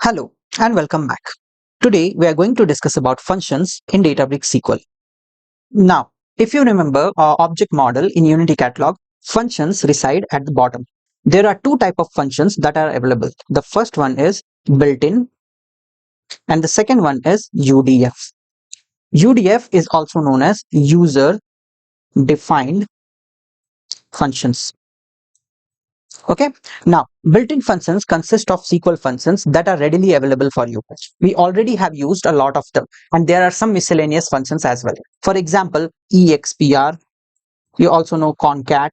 Hello and welcome back. Today we are going to discuss about functions in Databricks SQL. Now, if you remember our object model in Unity Catalog, functions reside at the bottom. There are two types of functions that are available. The first one is built-in and the second one is UDF. UDF is also known as user defined functions. Okay, now built-in functions consist of SQL functions that are readily available for you. We already have used a lot of them, and there are some miscellaneous functions as well. For example, expr, you also know concat,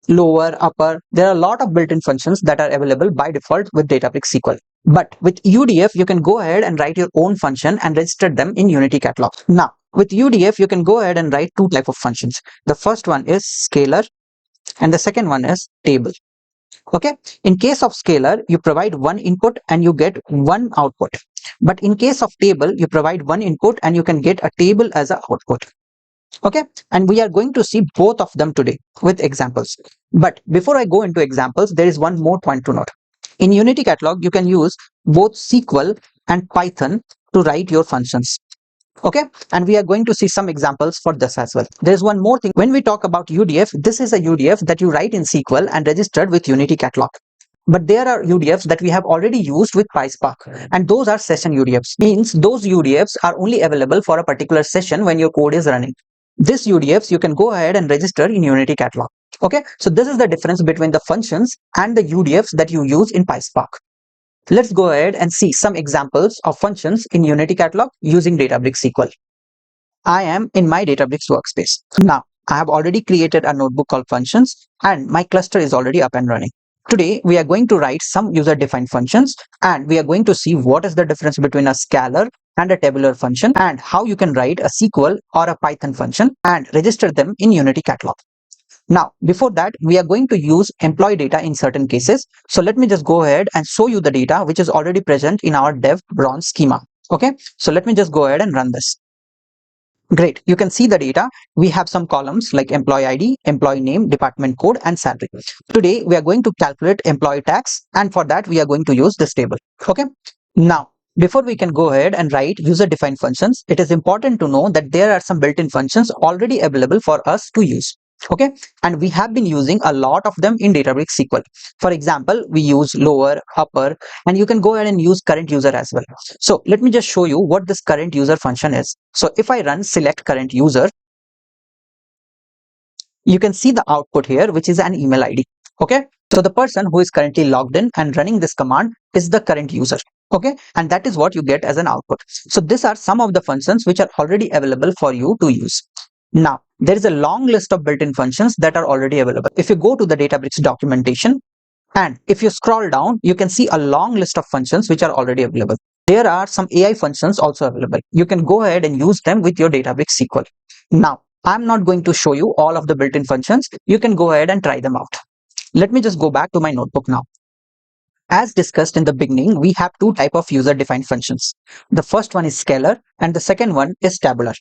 lower, upper. There are a lot of built-in functions that are available by default with Databricks SQL. But with UDF, you can go ahead and write your own function and register them in Unity Catalog. Now, with UDF, you can go ahead and write two types of functions. The first one is scalar, and the second one is table. Okay, in case of scalar, you provide one input and you get one output. But in case of table, you provide one input and you can get a table as an output. Okay, and we are going to see both of them today with examples. But before I go into examples, there is one more point to note. In Unity Catalog, you can use both SQL and Python to write your functions. Okay, and we are going to see some examples for this as well. There's one more thing. When we talk about UDF, this is a UDF that you write in SQL and registered with Unity Catalog. But there are UDFs that we have already used with PySpark, and those are session UDFs. Means those UDFs are only available for a particular session when your code is running. This UDFs you can go ahead and register in Unity Catalog. Okay, so this is the difference between the functions and the UDFs that you use in PySpark. Let's go ahead and see some examples of functions in Unity Catalog using Databricks SQL. I am in my Databricks workspace. Now, I have already created a notebook called functions and my cluster is already up and running. Today, we are going to write some user-defined functions and we are going to see what is the difference between a scalar and a tabular function and how you can write a SQL or a Python function and register them in Unity Catalog. Now, before that, we are going to use employee data in certain cases. So let me just go ahead and show you the data which is already present in our dev bronze schema. Okay, so let me just go ahead and run this. Great, you can see the data. We have some columns like employee ID, employee name, department code, and salary. Today, we are going to calculate employee tax, and for that, we are going to use this table. Okay, now, before we can go ahead and write user-defined functions, it is important to know that there are some built-in functions already available for us to use. Okay, and we have been using a lot of them in Databricks SQL. For example, we use lower, upper, and you can go ahead and use current user as well. So let me just show you what this current user function is. So if I run select current user, you can see the output here, which is an email ID. Okay, so the person who is currently logged in and running this command is the current user. Okay, and that is what you get as an output. So these are some of the functions which are already available for you to use. Now, there is a long list of built-in functions that are already available. If you go to the Databricks documentation and if you scroll down, you can see a long list of functions which are already available. There are some AI functions also available. You can go ahead and use them with your Databricks SQL. Now, I'm not going to show you all of the built-in functions. You can go ahead and try them out. Let me just go back to my notebook now. As discussed in the beginning, we have two types of user-defined functions. The first one is scalar and the second one is tabular.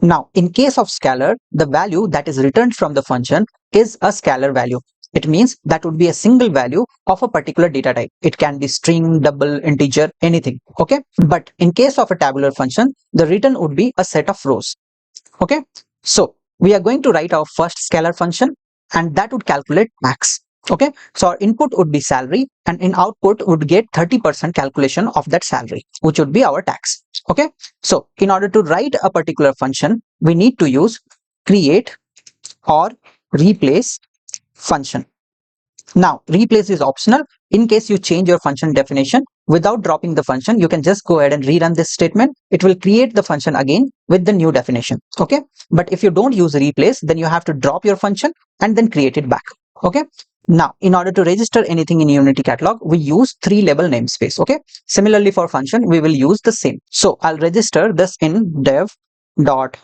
Now, in case of scalar, the value that is returned from the function is a scalar value. It means that would be a single value of a particular data type. It can be string, double, integer, anything. Okay. But in case of a tabular function, the return would be a set of rows. Okay. So we are going to write our first scalar function and that would calculate max. Okay, so our input would be salary and in output would get 30% calculation of that salary, which would be our tax. Okay, so in order to write a particular function, we need to use create or replace function. Now, replace is optional. In case you change your function definition without dropping the function, you can just go ahead and rerun this statement. It will create the function again with the new definition. Okay, but if you don't use replace, then you have to drop your function and then create it back. Okay. Now, in order to register anything in Unity Catalog, we use 3-label namespace. Okay. Similarly, for function, we will use the same. So I'll register this in dev dot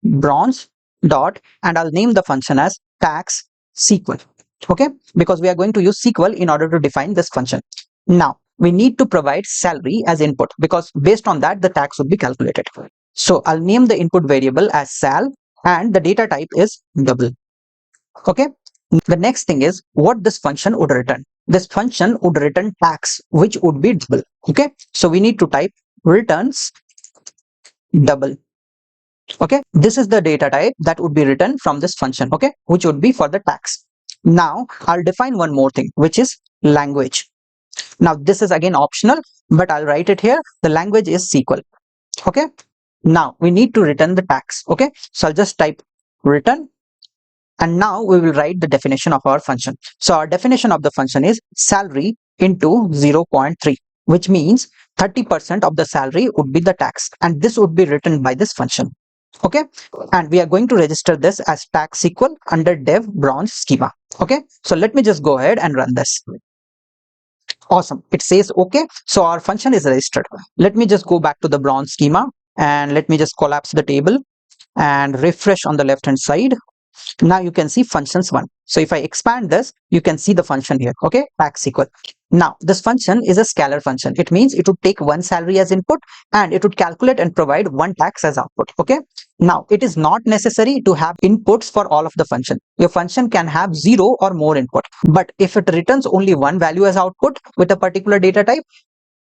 bronze dot and I'll name the function as tax SQL. Okay, because we are going to use SQL in order to define this function. Now, we need to provide salary as input because based on that, the tax would be calculated. So I'll name the input variable as sal and the data type is double. Okay. The next thing is what this function would return. This function would return tax, which would be double. Okay, so we need to type returns double. Okay, this is the data type that would be written from this function, okay, which would be for the tax. Now I'll define one more thing, which is language. Now this is again optional, but I'll write it here. The language is SQL. Okay, now we need to return the tax. Okay, so I'll just type return, and now we will write the definition of our function. So our definition of the function is salary into 0.3, which means 30% of the salary would be the tax, and this would be written by this function. Okay, and we are going to register this as tax SQL under dev bronze schema. Okay, so let me just go ahead and run this. Awesome, it says okay, so our function is registered. Let me just go back to the bronze schema and let me just collapse the table and refresh on the left hand side. Now you can see functions one. So if I expand this, you can see the function here. Okay, tax SQL. Now this function is a scalar function. It means it would take one salary as input and it would calculate and provide one tax as output. Okay, now it is not necessary to have inputs for all of the function. Your function can have 0 or more input, but if it returns only one value as output with a particular data type,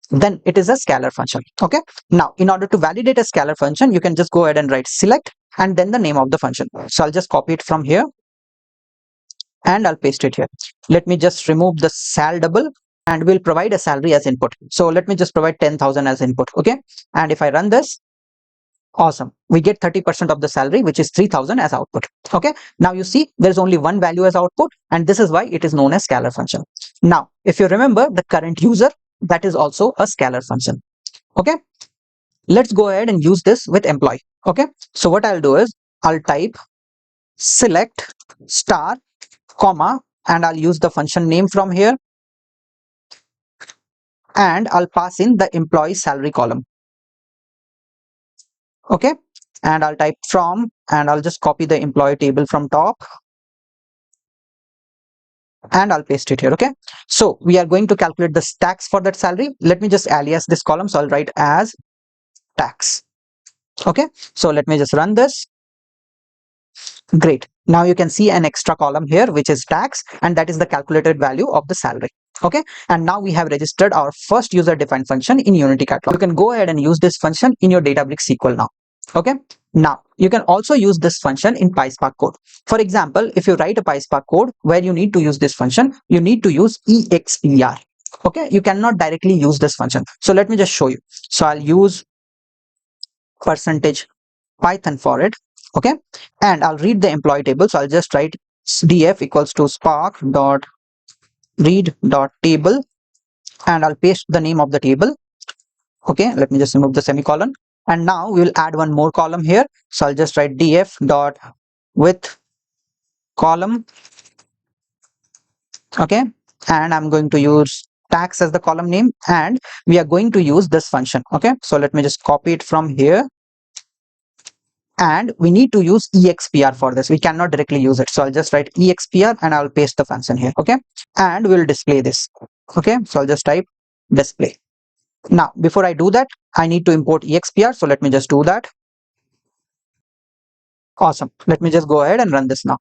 then it is a scalar function. Okay, now in order to validate a scalar function, you can just go ahead and write select and then the name of the function. So I'll just copy it from here and I'll paste it here. Let me just remove the sal double and we'll provide a salary as input. So let me just provide 10,000 as input. Okay, and if I run this, awesome, we get 30% of the salary, which is 3,000 as output. Okay, now you see there's only one value as output, and this is why it is known as scalar function. Now if you remember the current user, that is also a scalar function. Okay, let's go ahead and use this with employee. Okay, so what I'll do is I'll type select star comma and I'll use the function name from here and I'll pass in the employee salary column. Okay, and I'll type from and I'll just copy the employee table from top and I'll paste it here. Okay, so we are going to calculate the tax for that salary. Let me just alias this column, so I'll write as tax. Okay, so let me just run this. Great, now you can see an extra column here which is tax, and that is the calculated value of the salary. Okay, and now we have registered our first user defined function in Unity Catalog. You can go ahead and use this function in your Databricks SQL now. Okay, now you can also use this function in PySpark code. For example, if you write a PySpark code where you need to use this function, you need to use expr. Okay, you cannot directly use this function. So let me just show you. So I'll use percentage Python for it. Okay, and I'll read the employee table. So I'll just write df equals to spark dot read dot table and I'll paste the name of the table. Okay, let me just remove the semicolon, and now we will add one more column here. So I'll just write df dot with column. Okay, and I'm going to use tax as the column name, and we are going to use this function. Okay, so let me just copy it from here, and we need to use expr for this. We cannot directly use it, so I'll just write expr and I'll paste the function here. Okay, and we'll display this. Okay, so I'll just type display. Now before I do that, I need to import expr, so let me just do that. Awesome, let me just go ahead and run this now.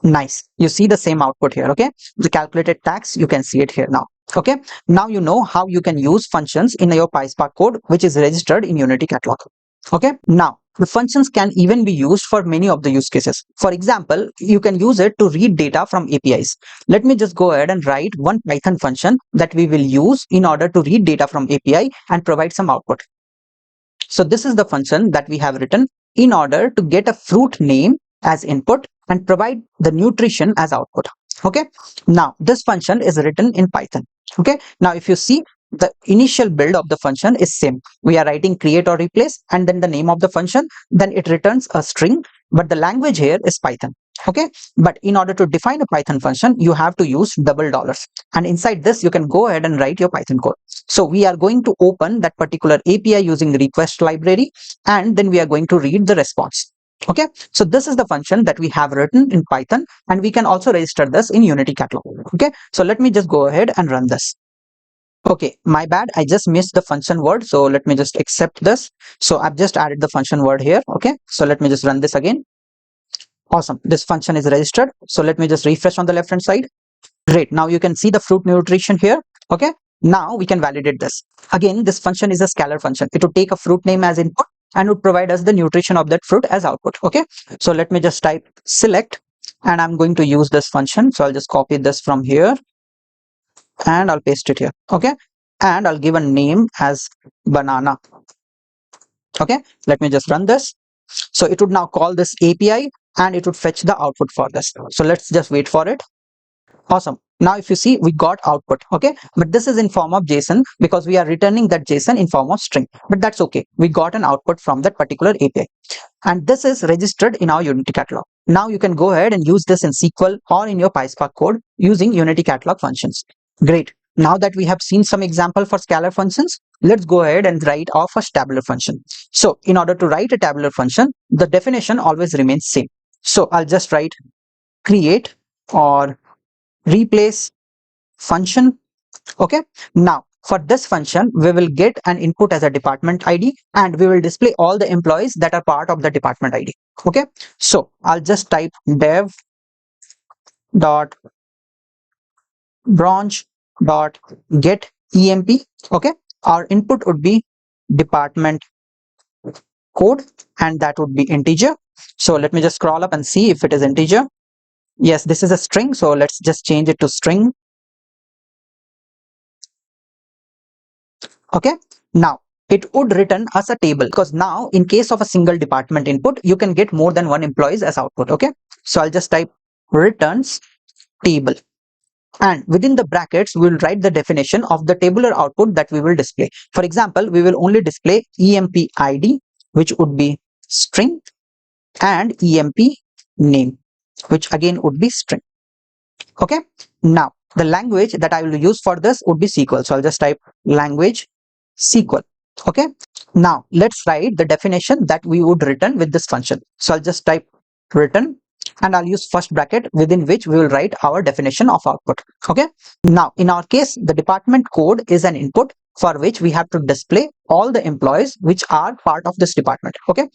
Nice, you see the same output here. Okay, the calculated tax, you can see it here now. Okay, now you know how you can use functions in your PySpark code which is registered in Unity Catalog. Okay, now the functions can even be used for many of the use cases. For example, you can use it to read data from APIs. Let me just go ahead and write one Python function that we will use in order to read data from API and provide some output. So this is the function that we have written in order to get a fruit name as input and provide the nutrition as output. Okay, now this function is written in Python. Okay, now if you see, the initial build of the function is same. We are writing create or replace and then the name of the function, then it returns a string, but the language here is Python. Okay, but in order to define a Python function, you have to use double dollars, and inside this you can go ahead and write your Python code. So we are going to open that particular API using request library, and then we are going to read the response. Okay, so this is the function that we have written in Python, and we can also register this in Unity Catalog. Okay, so let me just go ahead and run this. Okay, my bad, I just missed the function word, so let me just accept this. So I've just added the function word here. Okay, so let me just run this again. Awesome. This function is registered. So let me just refresh on the left hand side. Great. Now you can see the fruit nutrition here. Okay. Now we can validate this. Again, this function is a scalar function. It would take a fruit name as input and would provide us the nutrition of that fruit as output. Okay. So let me just type select and I'm going to use this function. So I'll just copy this from here and I'll paste it here. Okay. And I'll give a name as banana. Okay. Let me just run this. So it would now call this API and it would fetch the output for this. So let's just wait for it. Awesome. Now if you see, we got output. Okay. But this is in form of JSON because we are returning that JSON in form of string. But that's okay. We got an output from that particular API. And this is registered in our Unity catalog. Now you can go ahead and use this in SQL or in your PySpark code using Unity catalog functions. Great. Now that we have seen some example for scalar functions, let's go ahead and write our first tabular function. So in order to write a tabular function, the definition always remains same. So I'll just write create or replace function. Okay. Now for this function, we will get an input as a department ID and we will display all the employees that are part of the department ID. Okay. So I'll just type dev dot branch dot get emp. Okay. Our input would be department code and that would be integer. So let me just scroll up and see if it is integer. Yes, this is a string. So let's just change it to string. Okay. Now it would return us a table because now in case of a single department input, you can get more than one employees as output. Okay. So I'll just type returns table. And within the brackets, we will write the definition of the tabular output that we will display. For example, we will only display EMP ID, which would be string, and EMP name, which again would be string. Okay. Now, the language that I will use for this would be SQL. So I'll just type language SQL. Okay. Now, let's write the definition that we would return with this function. So I'll just type return and I'll use first bracket within which we will write our definition of output. Okay. Now, in our case, the department code is an input for which we have to display all the employees which are part of this department. Okay.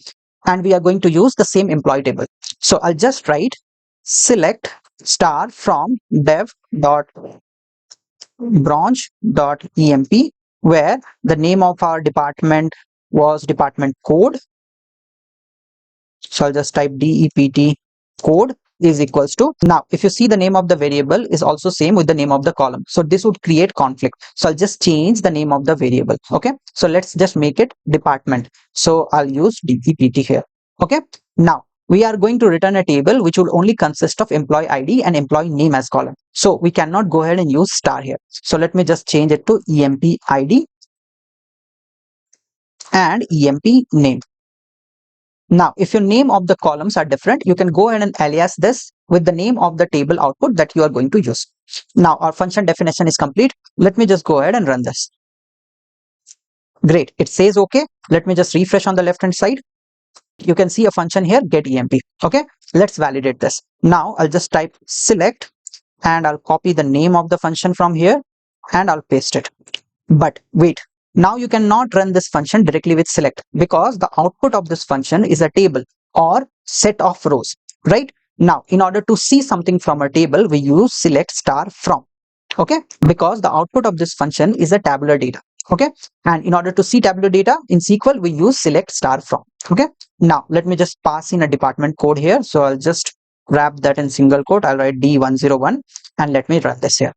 And we are going to use the same employee table. So I'll just write select star from dev dot branch dot emp where the name of our department was department code. So I'll just type DEPT code is equals to. Now, if you see, the name of the variable is also same with the name of the column. So this would create conflict. So I'll just change the name of the variable. Okay. So let's just make it department. So I'll use DEPT here. Okay. Now we are going to return a table which will only consist of employee ID and employee name as column. So we cannot go ahead and use star here. So let me just change it to EMP ID and EMP name. Now, if your name of the columns are different, you can go ahead and alias this with the name of the table output that you are going to use. Now, our function definition is complete. Let me just go ahead and run this. Great. It says okay. Let me just refresh on the left hand side. You can see a function here, get emp. Okay. Let's validate this. Now, I'll just type select and I'll copy the name of the function from here and I'll paste it. But wait. Now you cannot run this function directly with select because the output of this function is a table or set of rows, right? Now, in order to see something from a table, we use select star from, okay? Because the output of this function is a tabular data, okay? And in order to see tabular data in SQL, we use select star from, okay? Now, let me just pass in a department code here. So I'll just wrap that in single quote. I'll write D101 and let me run this here.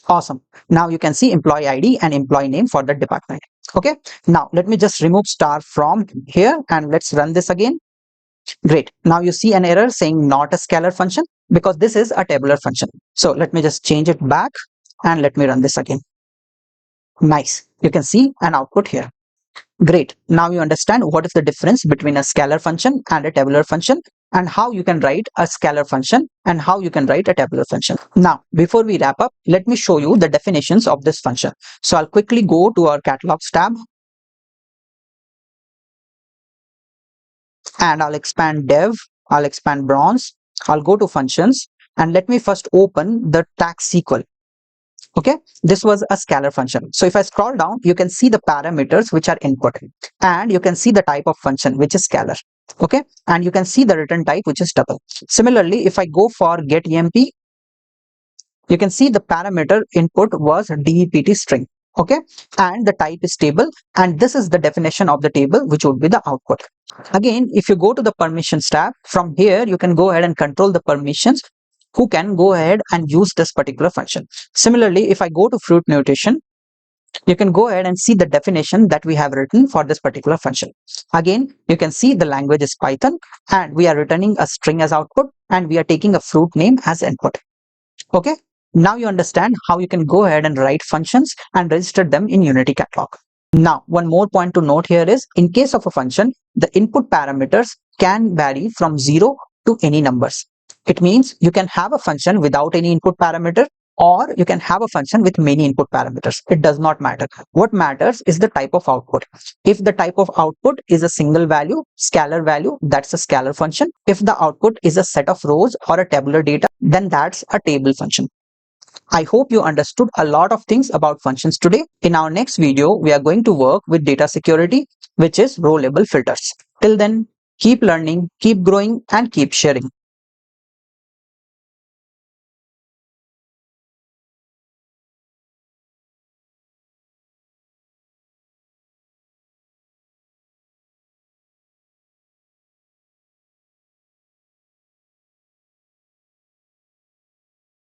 Awesome. Now you can see employee ID and employee name for that department. Okay. Now let me just remove star from here and let's run this again. Great. Now you see an error saying not a scalar function because this is a tabular function. So let me just change it back and let me run this again. Nice. You can see an output here. Great. Now you understand what is the difference between a scalar function and a tabular function and how you can write a scalar function and how you can write a tabular function. Now, before we wrap up, let me show you the definitions of this function. So I'll quickly go to our catalogs tab and I'll expand dev, I'll expand bronze, I'll go to functions and let me first open the tag SQL. Okay, this was a scalar function. So if I scroll down, you can see the parameters which are input and you can see the type of function which is scalar. Okay, and you can see the return type, which is double. Similarly, if I go for get emp, you can see the parameter input was DEPT string. Okay, and the type is table, and this is the definition of the table, which would be the output. Again, if you go to the permissions tab, from here you can go ahead and control the permissions who can go ahead and use this particular function. Similarly, if I go to fruit notation, you can go ahead and see the definition that we have written for this particular function. Again, you can see the language is Python, and we are returning a string as output, and we are taking a fruit name as input. Okay, now you understand how you can go ahead and write functions and register them in Unity Catalog. Now, one more point to note here is, in case of a function, the input parameters can vary from 0 to any numbers. It means you can have a function without any input parameter, or you can have a function with many input parameters. It does not matter. What matters is the type of output. If the type of output is a single value, scalar value, that's a scalar function. If the output is a set of rows or a tabular data, then that's a table function. I hope you understood a lot of things about functions today. In our next video, we are going to work with data security, which is row label filters. Till then, keep learning, keep growing, and keep sharing.